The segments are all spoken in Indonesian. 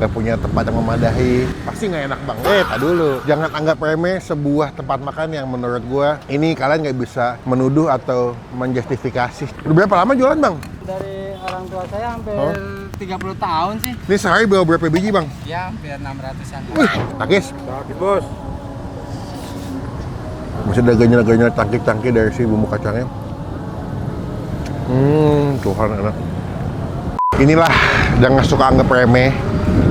nggak punya tempat yang memadai, pasti nggak enak bang. Dulu, jangan anggap remeh sebuah tempat makan yang menurut gua ini kalian nggak bisa menuduh atau menjustifikasi. Udah berapa lama jualan bang? Dari orang tua saya hampir 30 tahun sih. Ini sehari bawa berapa biji bang? Ya hampir 600-an. Wih, takis. Sakit bos. Masih ada ganyal-ganyal cangkir-cangkir dari si bumbu kacangnya. Tuhan enak. Inilah, jangan suka anggap remeh,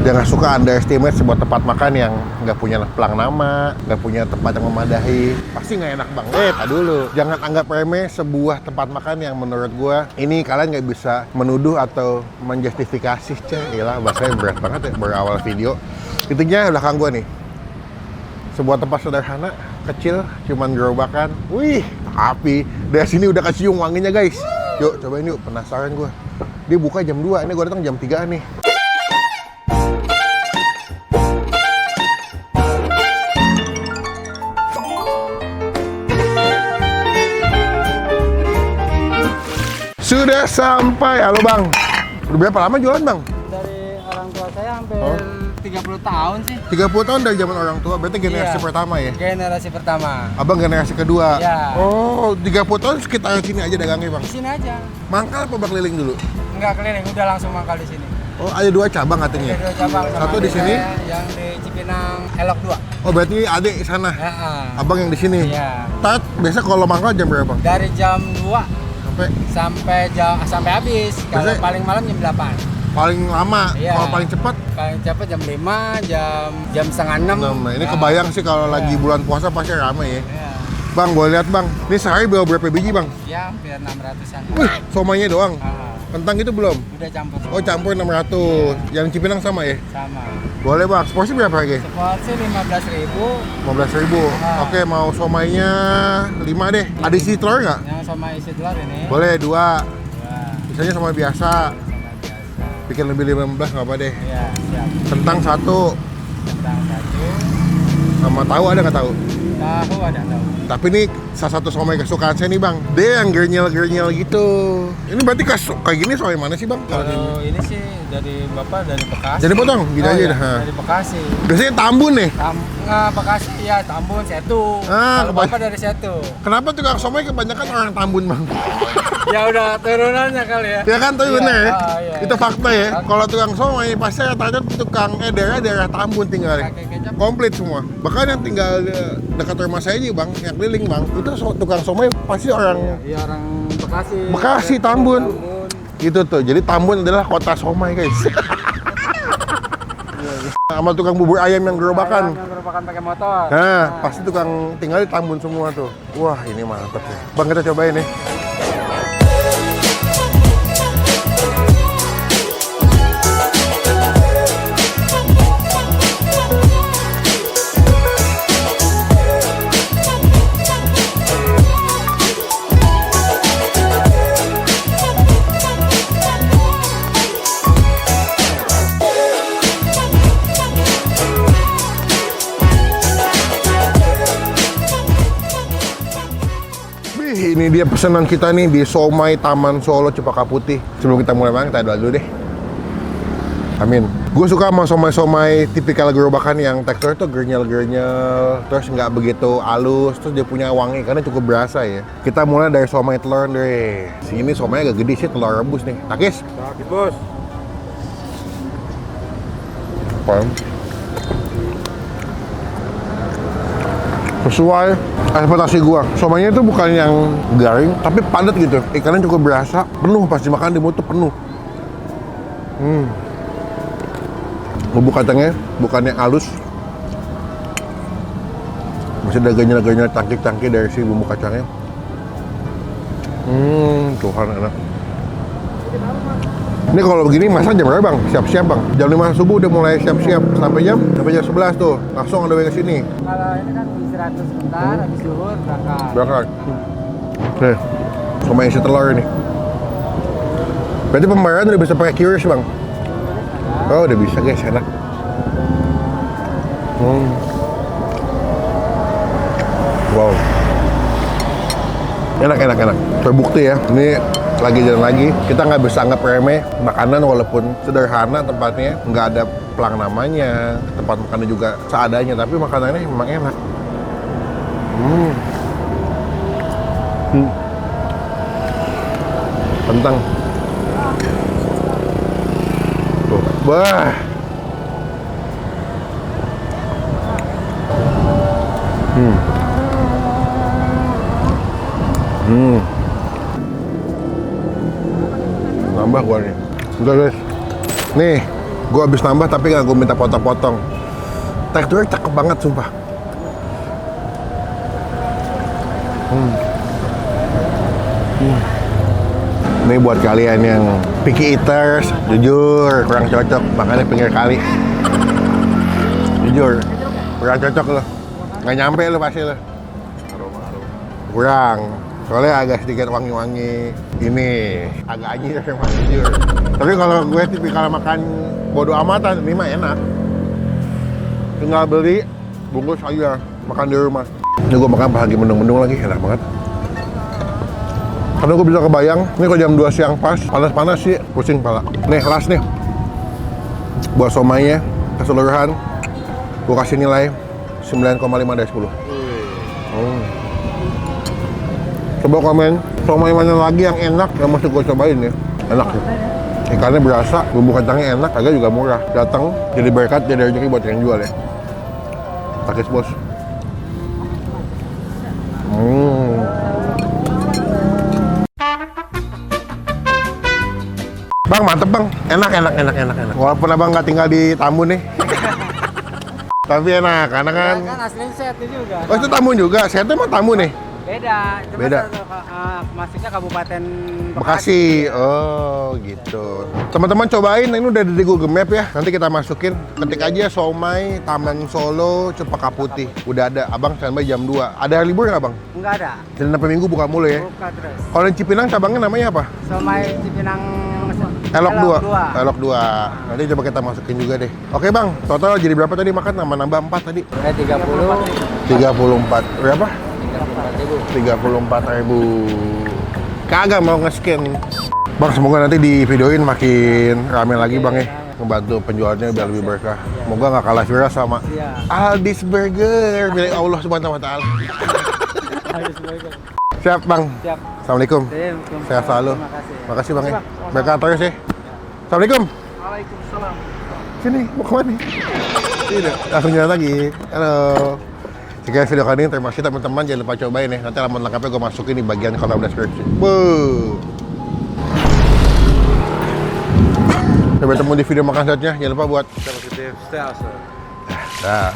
jangan suka underestimate sebuah tempat makan yang nggak punya pelang nama, nggak punya tempat yang memadai, pasti nggak enak bang. Dulu, jangan anggap remeh sebuah tempat makan yang menurut gua ini kalian nggak bisa menuduh atau menjustifikasi. Iyalah, bahasanya berat banget ya berawal video. Intinya belakang gua nih, sebuah tempat sederhana, kecil, cuman gerobakan. Wih, api. Dari sini udah kecium wanginya guys. Yuk, cobain yuk, penasaran gue. Dia buka jam 2, ini gue datang jam 3 nih. Sudah sampai, halo bang. Udah berapa lama jualan bang? Dari orang tua saya hampir 30 tahun sih. 30 tahun dari zaman orang tua, berarti generasi pertama ya? Generasi pertama. Abang generasi kedua? Iya. Oh, 30 tahun sekitar sini aja dagangnya bang? Di sini aja. Mangkal apa bang keliling dulu? Enggak keliling, udah langsung mangkal di sini. Oh, ada 2 cabang katanya? Ada 2 cabang. Satu di sini? Yang di Cipinang Elok 2. Oh, berarti adik sana? Ya, Abang yang di sini? Iya. Tat, biasa kalau mangkal jam berapa bang? Dari jam 2 Sampai? sampai habis. Kalau Biasanya- paling malam jam 8. Paling lama? Iya. Kalau paling cepat? Paling cepat jam 5, jam setengah 6. Nah, ini kebayang sih kalau lagi bulan puasa pasti ramai ya. Iya. Bang, boleh lihat bang, ini sehari bawa berapa biji bang? Ya hampir 600-an. Wih, somainya doang? Kentang itu belum? Udah campur. Oh, campur 600. Yang Cipinang sama ya? Sama. Boleh bang, seporsi berapa harga? Seporsi 15.000. 15.000. Oke, mau somainya 5 deh. Ada isi telur nggak? Yang sama isi telur ini. Boleh 2. Dua. Misalnya somai biasa. Sama biasa. Bikin lebih 15 nggak apa deh. Iya, siap. Kentang 1. Kentang 1. Sama tahu ada nggak tahu? Tahu ada tahu. Tapi ini salah satu somai kesukaan saya nih bang. Dia yang gernyel-gernyel gitu. Ini berarti kayak gini somai mana sih bang? Kalau ini sih dari Bapak dari Bekasi. Jadi potong, gini aja dah. Dari Bekasi. Biasanya Tambun nih. Bekasi ya, Tambun, Setu. Kalau Bapak dari Setu. Kenapa tukang somai kebanyakan orang Tambun bang? Ya udah turunannya kali ya. Ya kan, tapi Iya, bener ya? iya. Itu fakta ya. Kalau tukang somai pasti rata-rata tukang daerah Tambun tinggal. Pakai kecap. Komplit semua. Bahkan yang tinggal dekat rumah saya aja bang, yang keliling bang, itu tukang somai pasti orang Iya, orang Bekasi. Bekasi, Tambun. Gitu tuh. Jadi Tambun adalah kota somai guys. Sama tukang bubur ayam yang gerobakan. Yang gerobakan pakai motor. Nah, pasti tukang tinggal di Tambun semua tuh. Wah, ini mantep ya. Bang, kita cobain nih. Ini dia pesanan kita nih di Somai Taman Solo Cempaka Putih. Sebelum kita mulai makan, kita doa dulu deh. Amin. Gue suka sama somai-somai tipikal gerobakan yang tekstur tuh gernyel-gernyel, terus nggak begitu halus, terus dia punya wangi karena cukup berasa ya. Kita mulai dari somai telur deh. Sini somai agak gede sih, telur rebus nih. Takis. Sakit bos. Apaan? Sesuai ekspektasi gua. Somainya itu bukan yang garing, tapi padat gitu. Ikannya cukup berasa, penuh pas dimakan di mulut tuh penuh. Bumbu kacangnya bukan yang halus. Masih ada ganyal-ganyal cangkir-cangkir dari si bumbu kacangnya. Tuhan enak. Ini kalau begini masak jam berapa bang? Siap-siap bang. Jam 5 subuh udah mulai siap-siap sampai jam 11 tuh. Langsung ada ke sini. Kalau ini kan istirahat sebentar, habis zuhur berangkat. Berangkat. Nih, sama isi telur ini. Berarti pembayaran udah bisa pakai QRIS bang? Oh udah bisa guys, enak. Wow. Enak. Terbukti ya. Ini lagi jalan lagi. Kita nggak bisa anggap remeh makanan walaupun sederhana tempatnya, nggak ada pelang namanya, tempat makannya juga seadanya, tapi makanannya memang enak. Kentang. Tuh, bah. Nambah gua nih. Udah guys. Nih, gua habis nambah tapi nggak gua minta potong-potong. Teksturnya cakep banget sumpah. Ini buat kalian yang picky eaters, jujur kurang cocok makannya pinggir kali. Jujur, kurang cocok loh. Nggak nyampe lo pasti lo. Kurang. Soalnya agak sedikit wangi-wangi. Ini agak anjir emang jujur. Tapi kalau gue tipikal makan bodo amatan, ini mah enak. Tinggal beli, bungkus aja, makan di rumah. Ini gue makan pas lagi mendung-mendung lagi, enak banget. Karena gue bisa kebayang, ini kalau jam 2 siang pas, panas-panas sih, pusing pala. Nih, last nih. Buat somainya, keseluruhan, gue kasih nilai 9,5 dari 10. Coba komen, somai mana lagi yang enak, yang masih gue cobain ya. Enak sih. Ikannya berasa, bumbu kacangnya enak, harga juga murah. Datang, jadi berkat, jadi rezeki buat yang jual ya. Takis bos. Bang, mantep bang. Enak. Walaupun abang nggak tinggal di Tambun nih. Tapi enak, karena kan... Kan aslinya Setu juga. Oh, itu Tambun juga? Setu emang Tambun nih? Beda. Cuma Beda. masuknya Kabupaten Bekasi. Oh, gitu. Teman-teman cobain, ini udah di Google Map ya. Nanti kita masukin. Ketik aja Somai Taman Solo Cempaka Putih. Udah ada. Abang standby jam 2. Ada hari libur nggak, Bang? Enggak ada. Senin sampai Minggu buka mulu ya? Buka terus. Kalau di Cipinang cabangnya namanya apa? Somai Cipinang Elok 2. Elok 2. Nanti coba kita masukin juga deh. Oke, Bang. Total jadi berapa tadi makan? Nambah 4 tadi. 34. Berapa? 34.000. Kagak mau nge-scan. Bang, semoga nanti di videoin makin rame lagi Bang ya. Ngebantu penjualnya biar lebih berkah. Semoga nggak kalah viral sama Aldis Burger milik Allah Subhanahu wa Ta'ala. Siap Bang. Siap. Assalamualaikum. Waalaikumsalam. Sehat selalu. Terima kasih. Makasih Bang ya. Berkah terus ya. Assalamualaikum. Waalaikumsalam. Sini, mau kemana nih? Sini, langsung jalan lagi. Halo. Jika video kali ini, terima kasih teman-teman. Jangan lupa cobain ya. Nanti alamat lengkapnya gue masukin di bagian kolom deskripsi. Sampai ketemu di video makan selanjutnya. Jangan lupa buat Positif. Dah.